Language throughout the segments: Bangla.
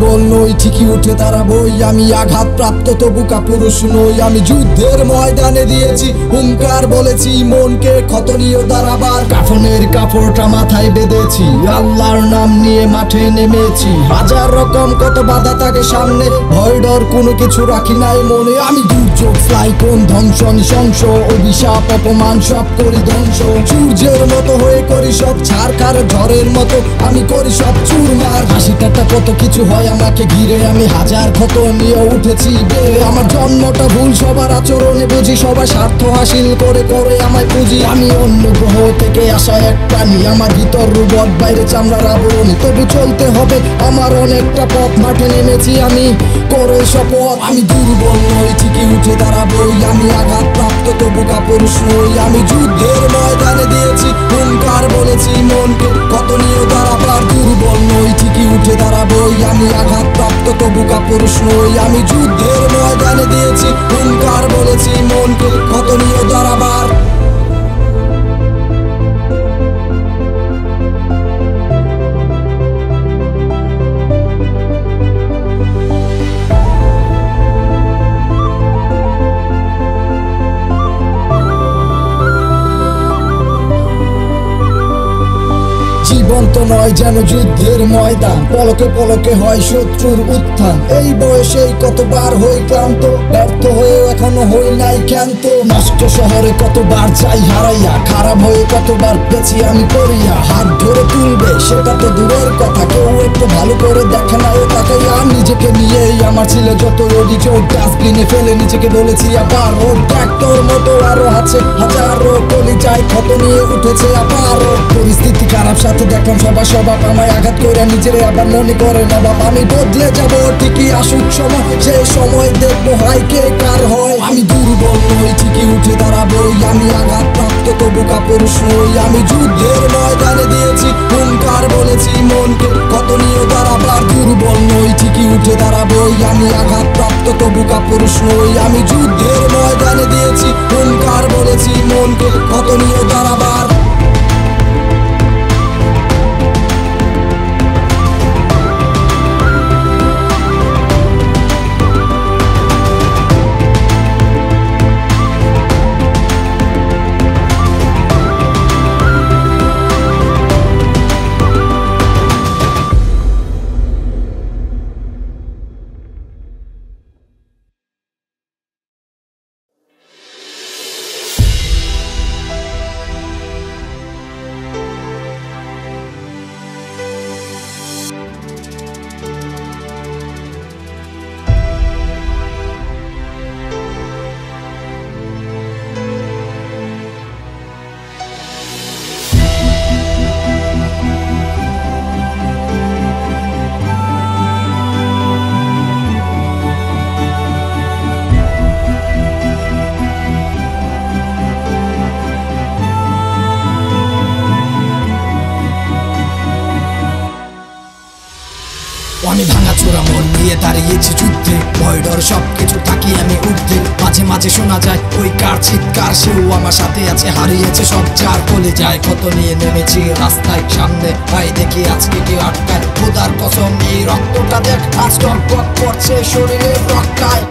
দুর্বল নই, ঠিকই উঠে দাঁড়াবই। আমি আঘাতপ্রাপ্ত তবু কাপুরুষ নই। আমি যুদ্ধের ময়দানে দিয়েছি হুঙ্কার, বলেছি মনকে ক্ষত নিয়ে দাঁড়াবার। কাফনের কাপড়টা মাথায় বেঁধেছি, আল্লাহর নাম নিয়ে মাঠে নেমেছি। হাজার রকম কত বাধা থাকে সামনে, ভয় ডর কোনো কিছু রাখি নাই মনে। আমি দুর্যোগ, সাইক্লোন, ধ্বংস, নৃশংস, অভিশাপ, অপমান সব করি ধ্বংস। সূর্যের মতো হয়ে করি সব ছারখার, ঝড়ের মতো আমি করি সব চুরমার। হাসি ঠাট্টা কত কিছু হয় আমাকে ঘিরে, আমি হাজার ক্ষত নিয়ে উঠেছি বেড়ে। আমার জন্মটা ভুল, সবার আচরণে বুঝি, সবার স্বার্থ হাসিল করে করে আমায় পুঁজি। আমি অন্য গ্রহ থেকে আসা এক প্রাণী, আমার ভিতর রোবট, বাইরে চামড়ার আবরণী। তবু চলতে হবে আমার অনেকটা পথ, মাঠে নেমেছি আমি করে শপথ। আমি দুর্বল নই, ঠিকই উঠে দাঁড়াবই। আমি আঘাতপ্রাপ্ত তবু কাপুরুষ নই। আমি যুদ্ধের ময়দানে দিয়েছি হুঙ্কার, বলেছি মনকে ক্ষত নিয়ে দাঁড়াবার। দুর্বল নই, ঠিকই উঠে দাঁড়াবই। আমি আঘাতপ্রাপ্ত তবু কাপুরুষ নই। আমি যুদ্ধের ময়দানে দিয়েছি হুঙ্কার, বলেছি মনকে ক্ষত নিয়ে দাঁড়াবার। জীবন তো নয় যেন যুদ্ধের ময়দান, পলকে পলকে হয় শত্রুর উত্থান। এই বয়সেই কতবার হই ক্লান্ত, ব্যর্থ হয়েও এখনো হই নাই ক্ষান্ত। নষ্ট শহরে কতবার যাই হারাইয়া, খারাপ হয়ে কতবার পেছি আমি পড়িয়া। হাত ধরে তুলবে সেটা তো দূরের কথা, কেউ একটু ভালো করে দেখে না ও তাকে। আর নিজেকে নিয়েই আমার ছিল যত অভিযোগ, ডাস্টবিনে ফেলে নিজেকে বলেছি আবার ও দেখ তোর মতো আরো আছে হাজারো। কলিজায় ক্ষত নিয়ে উঠেছে আবারও। পরিস্থিতি খারাপ, সাথে দেখলাম সবার স্বভাব, আমায় আঘাত করে নিজের আবার মনে করে নবাব। আমি বদলে যাব ঠিকই আসুক সময়, সেই সময় দেখবো হাই কে কার হয়। আমি দুর্বল নই, ঠিকই উঠে দাঁড়াবই। আমি আঘাতপ্রাপ্ত তবু কাপুরুষ নই। আমি যুদ্ধের ময়দানে দিয়েছি হুঙ্কার, বলেছি মনকে ক্ষত নিয়ে দাঁড়াবার। দুর্বল নই, ঠিকই উঠে দাঁড়াবই। আমি আঘাতপ্রাপ্ত তবু কাপুরুষ নই। আমি যুদ্ধের ময়দানে দিয়েছি হুঙ্কার, বলেছি মনকে ক্ষত নিয়ে দাঁড়াবার। আমি ভাঙাচোরা মন নিয়ে দাঁড়িয়েছি যুদ্ধে, ভয় ডর সবকিছু থাকি আমি ঊর্ধ্বে। মাঝে মাঝে শোনা যায় ওই কার চিৎকার, সেও আমার সাথে আছে, হারিয়েছে সব যার। বলে যায় ক্ষত নিয়ে নেমেছি রাস্তায়, সামনে ভাই দেখি আজকে কেউ আটকায়। খোদার কসম এই রক্তটা দেখ আজ টকবক করছে শরীরের রক্ষায়।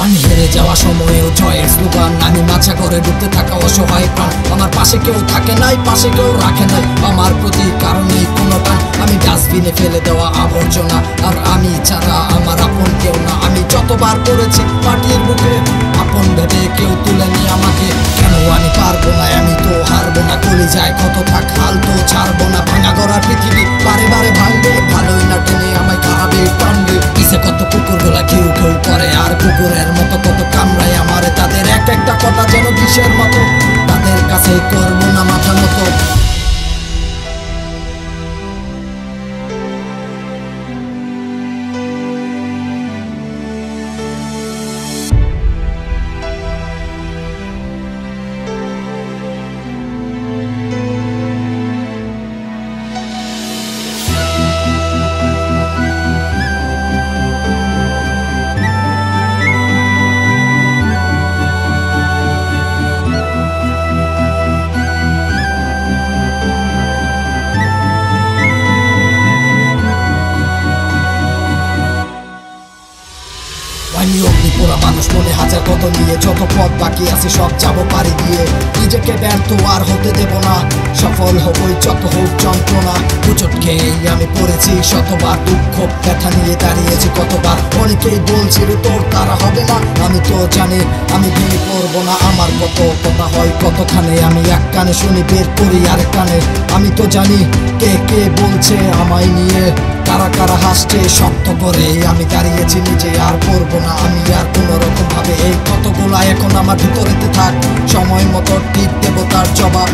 আমি হেরে যাওয়া সময়েও জয়ের স্লোগান, আমি মাছা করে ডুবতে থাকা অসহায় প্রাণ। আমার পাশে কেউ থাকে নাই, পাশে কেউ রাখে নাই আমার প্রতি কারণে কোনো টান। আমি ডাস্টবিনে ফেলে দেওয়া আবর্জনা, আর আমি ছাড়া আমার আপন কেউ না। আমি যতবার পড়েছি মাটির বুকে, আপন ভেবে কেউ তুলেনি আমাকে। কেন আমি পারবো না, আমি তো হারবো না। কলিজায় কত থাক হাল তো ছাড়বো না। ভাঙা গড়া পৃথিবী বারে বারে ভাঙবে, ভালোই না টেনে আমায় খারাপে টানবে। পিছে কত কুকুর গুলা কেউ কেউ করে, আর কুকুরের মতো কত কামড়ায় আমারে। তাদের এক একটা কথা যেন বিষের মতো, তাদের কাছে করবো না মাথা মতো। ওরা মানুষ মনে হাজার কত নিয়ে, যত পথ বাকি আছে সব যাবো পারি দিয়ে। নিজেকে ব্যর্থ আর হতে দেব না, সফল হবই যত হোক যন্ত্রণা। হুচট খেয়েই আমি পড়েছি শতবার, দুঃখ ব্যথা নিয়ে দাঁড়িয়েছি কতবার। অনেকেই বলছিল তোর তারা হবে না, আমি তো জানি আমি ভেঙে পড়বো না। আমার কত কথা হয় কতখানে, আমি এক কানে শুনি বের করি আরেক কানে। আমি তো জানি কে কে বলছে আমায় নিয়ে, কারা কারা হাসছে শক্ত করে। আমি দাঁড়িয়েছি নিজে আর করবো না আমি আর কোনো রকম ভাবে। এই কতগুলা এখন আমার ভিতরেতে থাক, সময় মতো ঠিক দেবো তার জবাব।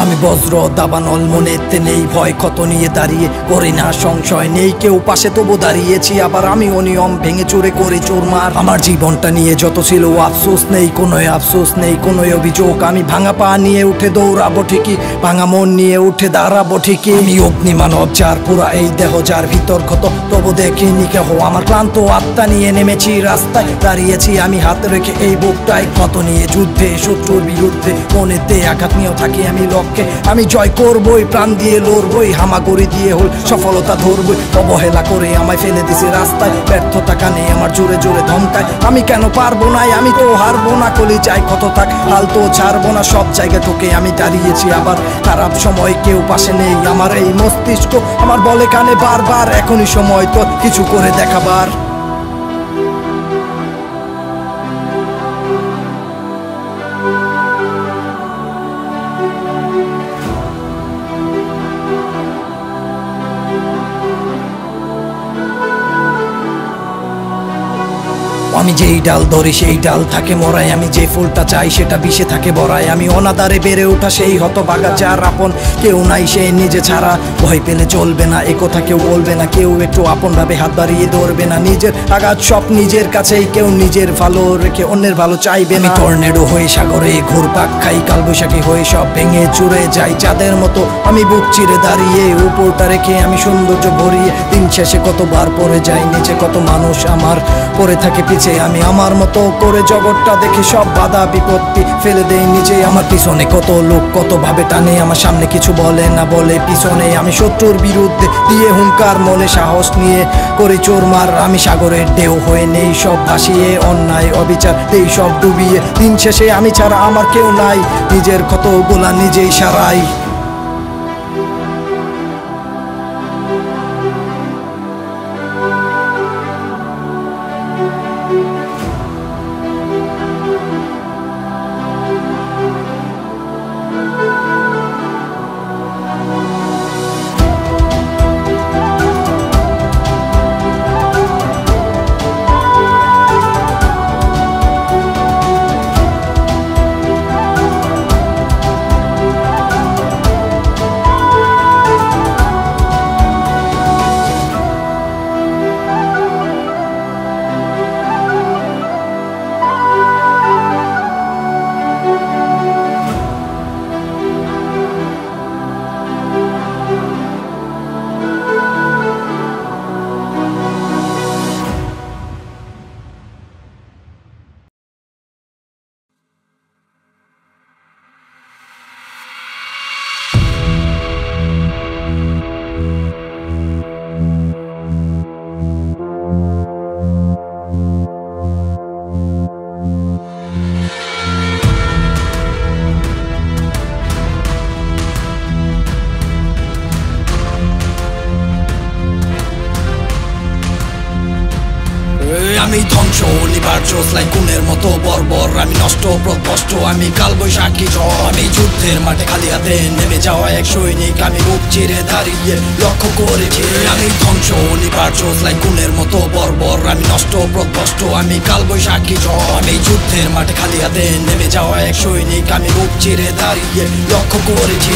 আমি বজ্র দাবানল, মনেতে নেই ভয়, ক্ষত নিয়ে দাঁড়িয়ে করি না সংশয়। নেই কেউ পাশে তবু দাঁড়িয়েছি আবার আমি অনিয়ম ভেঙে চুরে করে চোরমার। আমার জীবনটা নিয়ে যত ছিল আফসোস, নেই কোনো আফসোস, নেই কোনো অভিযোগ। আমি ভাঙা পা নিয়ে উঠে দৌড়াবো ঠিকই, ভাঙা মন নিয়ে উঠে দাঁড়াবো ঠিকই। আমি অগ্নি মানব যার পুরা এই দেহ, যার ভিতর ক্ষত তবু দেখিনি কেহ। আমার ক্লান্ত আত্মা নিয়ে নেমেছি রাস্তায়, দাঁড়িয়েছি আমি হাত রেখে এই বুকটায়। ক্ষত নিয়ে যুদ্ধে শত্রুর বিরুদ্ধে, মনেতে আঘাত নিয়েও থাকি আমি লক্ষ্যে। আমি জয় করবই, প্রাণ দিয়ে লড়বই, হামাগুড়ি দিয়ে হল সফলতা ধরবই। অবহেলা করে আমায় ফেলে দিছে রাস্তায়, ব্যর্থতা কানে আমার জোরে জোরে ধমকায়। আমি কেন পারবো না, আমি তো হারবো না, কলি যাই কত থাক হাল তো ছাড়বো না। সব জায়গায় তোকে আমি দাঁড়িয়েছি আবার, খারাপ সময় কেউ পাশে নেই। আমার এই মস্তিষ্ক আমার বলে কানে বারবার, এখনই সময় তো কিছু করে দেখাবার। আমি যেই ডাল ধরি সেই ডাল থাকে মরাই, আমি যে ফুলটা চাই সেটা বিষে থাকে বড়াই। আমি অনাদারে বেড়ে ওঠা সেই হতভাগা, যার আপন কেউ নাই সে নিজে ছাড়া। ভয় পেলে চলবে না, এ কথা কেউ বলবে না, কেউ একটু আপন ভাবে হাত বাড়িয়ে ধরবে না। নিজের আঘাত সব নিজের কাছেই, কেউ নিজের ভালো রেখে অন্যের ভালো চাইবে না। টর্নেডো হয়ে সাগরে ঘুরপাক খাই, কালবৈশাখী হয়ে সব ভেঙে চুরে যাই। চাঁদের মতো আমি বুক চিরে দাঁড়িয়ে, উপরটা রেখে আমি সৌন্দর্য ভরিয়ে। দিন শেষে কতবার পড়ে যাই নিচে, কত মানুষ আমার পড়ে থাকে পিছে। আমি আমার মতো করে জগৎটা দেখে সব বাধা বিপত্তি ফেলে দেই নিচে। আমার পিছনে কত লোক কত ভাবে টানে, আমার সামনে কিছু বলে না বলে পিছনে। আমি শত্রুর বিরুদ্ধে দিয়ে হুঙ্কার মনে সাহস নিয়ে করি চোরমার। আমি সাগরের ঢেউ হয়ে নেই সব ভাসিয়ে, অন্যায় অবিচার এই সব ডুবিয়ে। দিন শেষে আমি ছাড়া আমার কেউ নাই, নিজের কতগুলা নিজেই সারাই। নিবার্চস লাই কোনের মতো বর্বর আমি নষ্ট প্রকষ্ট আমি কালবৈশাখী ঝড় আমি যুদ্ধের মাঠে খালি হাতে নেমে যাওয়া এক সৈনিক আমি বুক চিরে দাঁড়িয়ে লক্ষ্য করেছি আমি ধ্বংস নিবার্চস লাই কোনের মতো বর্বর আমি নষ্ট প্রকষ্ট আমি কালবৈশাখী ঝড় আমি যুদ্ধের মাঠে খালি হাতে নেমে যাওয়া এক সৈনিক আমি বুক চিরে দাঁড়িয়ে লক্ষ্য করেছি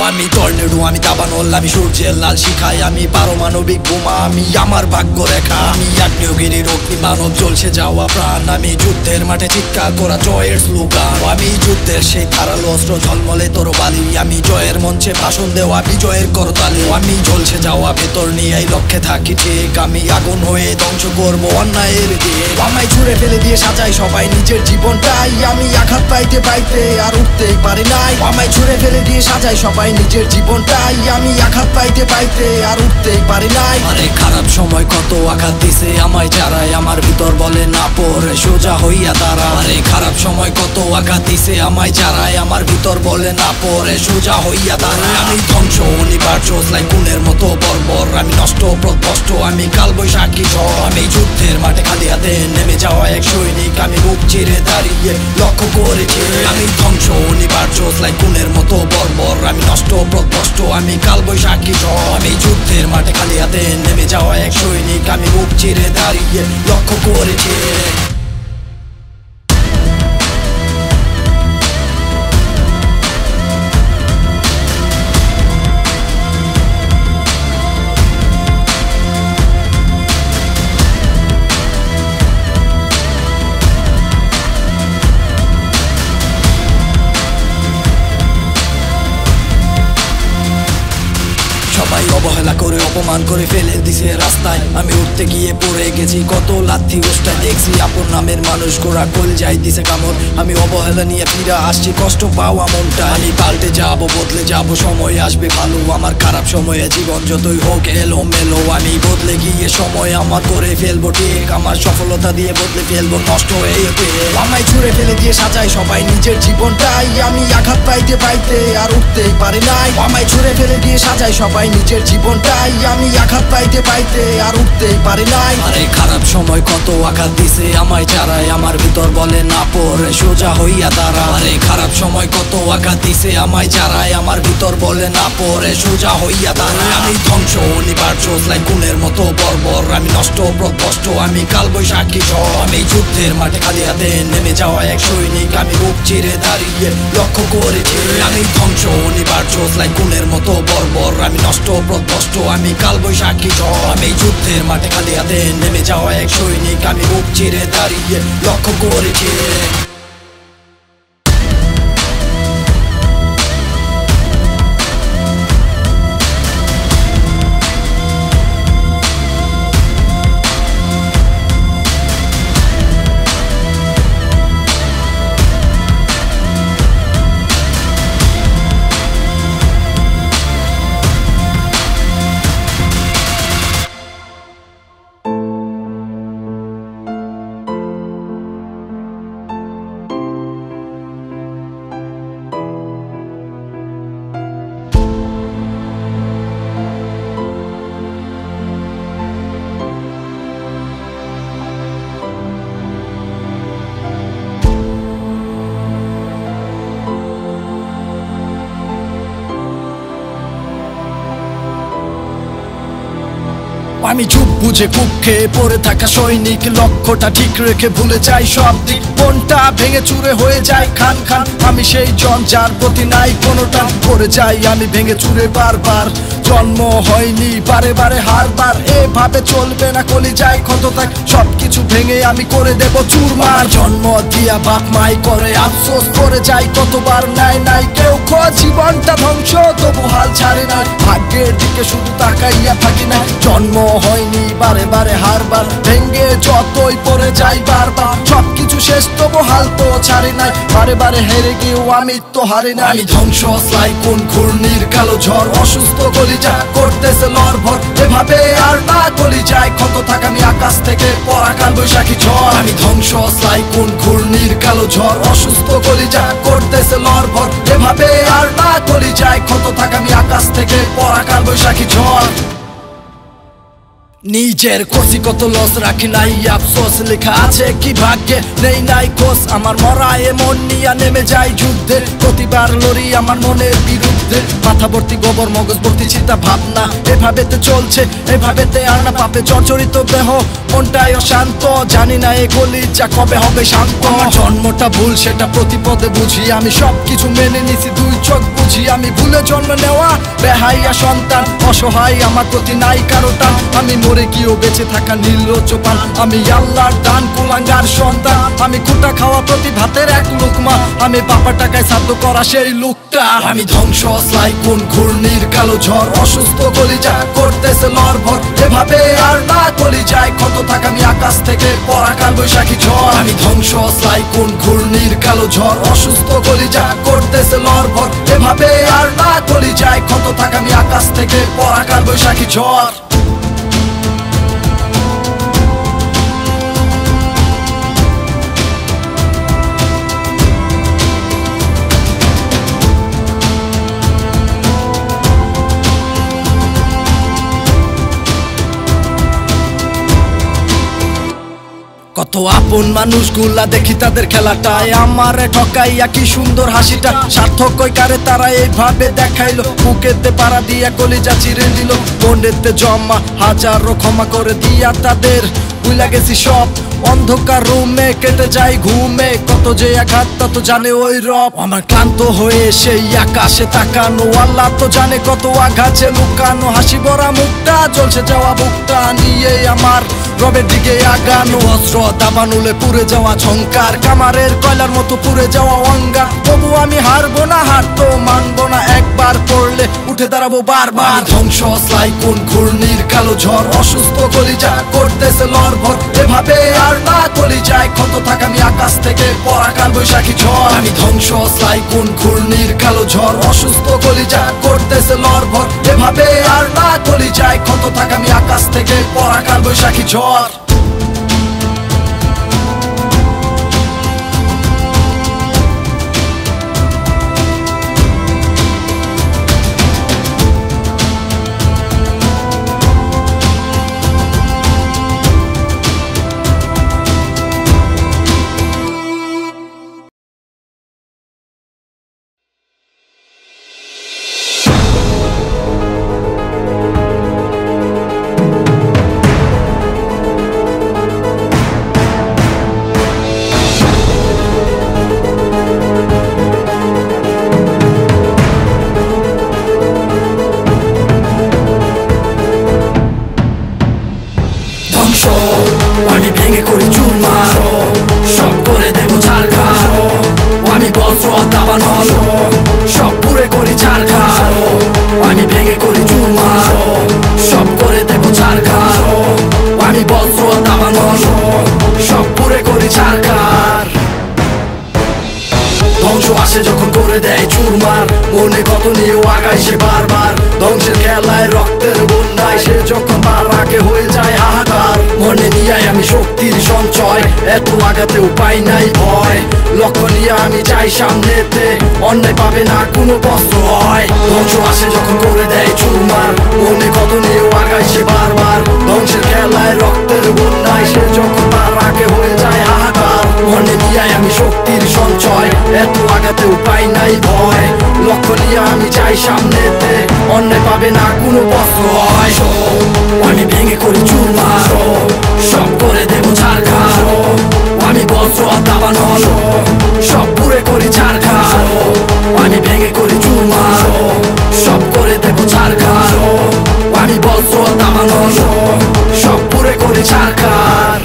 আমি টর্নেডো আমি দাবানল আমি সূর্যের লাল শিখাই আমি পারমাণবিক বোমা আমি আমার ভাগ্য রেখা আমি আগ্নেয়গিরির অগ্নি মানব জ্বলছে যাওয়া প্রাণ আমি যুদ্ধের মাঠে চিৎকার করা জয়ের স্লোগান আমি যুদ্ধের সেই ধারালো অস্ত্র ঝলমলে তরবারি আমি জয়ের মঞ্চে ভাষণ দেওয়া বিজয়ের করতালি আমি জ্বলছে যাওয়া ভেতর নিয়ে এই লক্ষ্যে থাকি ঠিক আমি আগুন হয়ে ধ্বংস করবো অন্যায়ের দিয়ে আমায় ছুঁড়ে ফেলে দিয়ে সাজাই সবাই নিজের জীবনটাই আমি আঘাত পাইতে পাইতে আর উঠতেই পারি নাই আমায় ছুঁড়ে ফেলে দিয়ে সাজাই সবাই নিজের জীবনটাই আমি আঘাত পাইতে পাইতে আর উঠতেই পারি নাই আরে খারাপ সময় কত আঘাত দিছে আমায় যারাই আমার ভিতর বলে না পড়ে সোজা হইয়া দাঁড়া আরে খারাপ সময় কত আঘাত দিছে আমায় যারাই আমার ভিতর বলে না পড়ে সোজা হইয়া দাঁড়া আমি ধ্বংস নিবার্চস লাই কোনের মতো বর্বর আমি নষ্ট প্রকষ্ট আমি কালবৈশাখী ঝড় আমি যুদ্ধের মাঠে খালি হাতে নেমে যাওয়া এক সৈনিক আমি বুক চিরে দাঁড়িয়ে লক্ষ্য করেছি আমি ধ্বংস নিবার্চস লাই কোনের মতো বর্বর আমি নষ্ট প্রকষ্ট আমি কালবৈশাখী ঝড় আমি যুদ্ধের মাঠে খালি হাতে নেমে যাওয়া এক সৈনিক আমি বুক চিরে দাঁড়িয়ে লক্ষ্য করেছি সবাই অবহেলা করে অপমান করে ফেলে দিছে রাস্তায় আমি উঠতে গিয়ে পড়ে গেছি কত লাথি উষ্টায় দেখছি আপন নামের মানুষ গোড়া গোল যাই দিছে কামড় আমি অবহেলা নিয়ে ফিরে আসছি কষ্ট পাওয়া মনটা আমি পাল্টে যাবো বদলে যাবো সময় আসবে ভালো আমার খারাপ সময়ে জীবন যতই হোক এলো মেলো আমি বদলে গিয়ে সময় আমার করে ফেলবো ঠিক আমার সফলতা দিয়ে বদলে ফেলবো নষ্ট হয়ে আমায় ছুঁড়ে ফেলে দিয়ে সাজাই সবাই নিজের জীবনটাই আমি আঘাত পাইতে পাইতে আর উঠতেই পারি নাই আমায় ছুঁড়ে ফেলে দিয়ে সাজাই সবাই নিজের জীবনটাই আমি আঘাত পাইতে পাইতে আর উঠতেই পারি নাই আরে খারাপ সময় কত আঘাত দিছে আমায় যারাই আমার ভিতর বলে না পড়ে সোজা হইয়া দাঁড়া আরে খারাপ সময় কত আঘাত দিছে আমায় যারাই আমার ভিতর বলে না পড়ে সোজা হইয়া দাঁড়া আমি ধ্বংস নিবার্চস লাই কোনের মতো বর্বর আমি নষ্ট প্রকষ্ট আমি কালবৈশাখী ঝড় আমি যুদ্ধের মাঠে খালি হাতে নেমে যাওয়া এক সৈনিক আমি বুক চিরে দাঁড়িয়ে লক্ষ্য করেছি আমি ধ্বংস নিবার্চস লাই কোনের মতো বর্বর আমি নষ্ট প্রকষ্ট আমি কালবৈশাখী ঝড় আমি যুদ্ধের মাঠে খালি হাতে নেমে যাওয়া এক সৈনিক আমি বুক চিরে দাঁড়িয়ে লক্ষ্য করেছি আমি চুপ বুঝে কুক্ষে পড়ে থাকা সৈনিক লক্ষ্যটা ঠিক রেখে ভুলে যাই সব দিক মনটা ভেঙে চুরে হয়ে যায় খান খান আমি সেই জন যার প্রতি নাই কোনো টান করে যাই আমি ভেঙে চুরে বারবার জন্ম হয়নি বারে বারে হারবার এভাবে চলবে না কলি যায় ক্ষত থাক সবকিছু ভেঙে আমি করে দেব চুরমার জন্ম দিয়া বাপ মাই করে আফসোস করে যাই কতবার নাই নাই কেউ জীবনটা ধ্বংস তবু হাল ছাড়ে না ভাগ্যের দিকে শুধু তাকাইয়া থাকি না জন্ম হয়নি বারে বারে হারবার ভেঙে যতই পড়ে যাই বারবার সবকিছু শেষ তবু হাল তো ছাড়ে নাই বারে বারে হেরে গিয়েও আমি তো হারি না আমি ধ্বংস লাই কোন ঘূর্ণির কালো ঝড় অসুস্থ কলিজা করতেছে লড়ভর এভাবে আর না কলি যায় ক্ষত থাক আমি আকাশ থেকে পড়া কালবৈশাখী ঝড় আমি ধ্বংস লাই কোন ঘূর্ণির কালো ঝড় অসুস্থ কলিজা করতেছে লড়ভর এভাবে আর না কলি যায় ক্ষত থাক আমি আকাশ থেকে পড়া কালবৈশাখী ঝড় নিজের কষি কত লস রাখি নাই আফসোস, লেখা আছে কি ভাগ্যে নেই নাই কোষ। আমার মরা মন নিয়া নেমে যায় যুদ্ধে, প্রতিবার লড়ি আমার মনের বিরুদ্ধে। মাথা ভর্তি গোবর, মগজ ভর্তি চিন্তা ভাবনা, এভাবেতে চলছে এভাবেতে আর না পাপে জর্জরিত দেহ, মনটাই অশান্ত। জানি না এ কলিজা কবে হবে শান্ত। আমার জন্মটা ভুল সেটা প্রতিপদে বুঝি, আমি সবকিছু মেনে নিছি দুই চোখ বুঝি। আমি ভুলে জন্ম নেওয়া বেহাইয়া সন্তান, অসহায় আমার প্রতি নাই কারো টান। আমি মরে গিয়েও বেঁচে থাকা নির্লজ্জ পান, আমি আল্লাহর দান কুলাঙ্গার সন্তান। আমি খুঁটা খাওয়া প্রতি ভাতের এক লুকমা, আমি বাবার টাকায় সাধ্য করা সেই লোকটা। আমি ধ্বংস অসলাই কোন ঘূর্ণির কালো ঝড়, অসুস্থ কলিজা করতেছে লড়ভর। এভাবে আর না কলিজায় কত থাক আমি আকাশ থেকে পড়া কাল বৈশাখী ঝড়। আমি ধ্বংস অসলাই কোন ঘূর্ণির কালো ঝড়, অসুস্থ কলিজা করতেছে লড়ভর। এভাবে আর না কলিজায় কত থাক আমি আকাশ থেকে পড়া কাল বৈশাখী ঝড়। কত আপন মানুষগুলা দেখি তাদের খেলাটায়, আমারে ঠকাইয়া কি সুন্দর হাসিটা। সার্থক কই কারে তারা এইভাবে দেখাইলো, বুকেতে পাড়া দিয়া কলিজা চিরে দিল। মনেতে জমা হাজারো ক্ষমা করে দিয়া তাদের ভুলা গেছি সব। অন্ধকার রুমে কেটে যায় ঘুমে, কত যে আঘাত তত জানে ওই রব। আমার ক্লান্ত হয়ে সেই আকাশে তাকানো, আল্লাহ তো জানে কত আঘাতে লুকানো। হাসি ভরা মুখটা জ্বলছে যাওয়া বুকটা নিয়ে আমার রবের দিকে আগানো। অস্ত্র দাবানুলে পুড়ে যাওয়া ঝংকার, কামারের কয়লার মতো পুড়ে যাওয়া অঙ্গার। তবু আমি হারবো না, হার তো মানবো না, একবার পড়লে উঠে দাঁড়াবো বারবার। ধ্বংস অসলাই কোন ঘূর্ণির কালো ঝড়, অসুস্থ কলিজা করতেছে লড়ভর। এভাবে আর না কলিজায় ক্ষত থাক আমি আকাশ থেকে পড়া কাল বৈশাখী ঝড়। আমি ধ্বংস অসলাই কোন ঘূর্ণির কালো ঝড়, অসুস্থ কলিজা করতেছে লড়ভর। এভাবে আর না কলিজায় ক্ষত থাক আমি আকাশ থেকে পড়া কাল বৈশাখী ঝড়। আমি ভেঙে করি চুরমার, সব করে দেবো ছারখার। আমি বজ্র দাবানল, সব পুরে করি ছারখার। আমি ভেঙে করি চুরমার, সব করে দেবো ছারখার। আমি বজ্র দাবানল, সব পুরে করি ছারখার। ধ্বংস আসে যখন করে দেয় চুরমার, মনে কত নিয়েও আগায় সে বারবার। ধ্বংসের খেলায় রক্তের বন্যায় সে যখন তার আগে হয়ে যায় হাহাকার। মনে নিয়ে আমি শক্তির সঞ্চয়, এত আঘাতেও পাই নাই ভয়। লক্ষ্য নিয়ে আমি যাই সামনেতে, অন্যায় পাবে না কোনো প্রশ্রয়। ধ্বংস আসে যখন করে দেয় চুরমার, মনে কত নিয়েও আগায় সে বারবার। ধ্বংসের খেলায় রক্তের বন্যায় সে যখন তার আগে হয়ে যায় হাহাকার। মনে নিয়ে আমি শক্তির সঞ্চয়, এত আঘাতেও পাই নাই ভয়। লক্ষ্য নিয়ে আমি যাই সামনেতে, অন্যায় পাবে না কোনো প্রশ্রয়। আমি ভেঙে করি চুরমার, সব করে দেবো ছারখার। আমি বজ্র দাবানল, সব পুরে করি ছারখার। আমি ভেঙে করি চুরমার, সব করে দেবো ছারখার। আমি বজ্র দাবানল, সব পুরে করি ছারখার।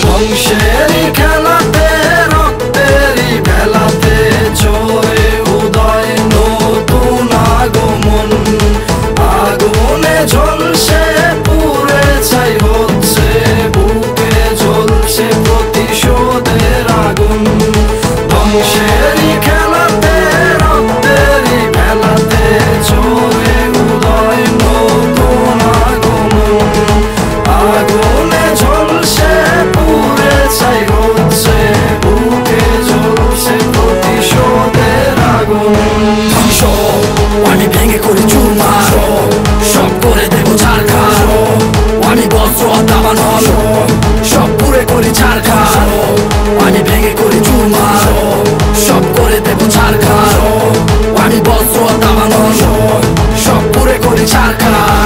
ধ্বংসেরই খেলাতে রক্তেরই বেলাতে জয় উদয় নতুন আগমন। আগুনে ঝলসে পুড়ে ছাই হচ্ছে, বুকে জ্বলছে প্রতিশোধের আগুন। ধ্বংসেরই খেলাতে রক্তেরই বেলাতে জয় উদয় নতুন আগমন। আগুনে ঝলসে পুড়ে ছাই হচ্ছে, দাবানল, সব পুরে করি ছারখার, আমি ভেঙে করি চুরমার, সব করে দেব ছারখার, আমি বজ্র দাবানল, সব পুরে করি ছারখার।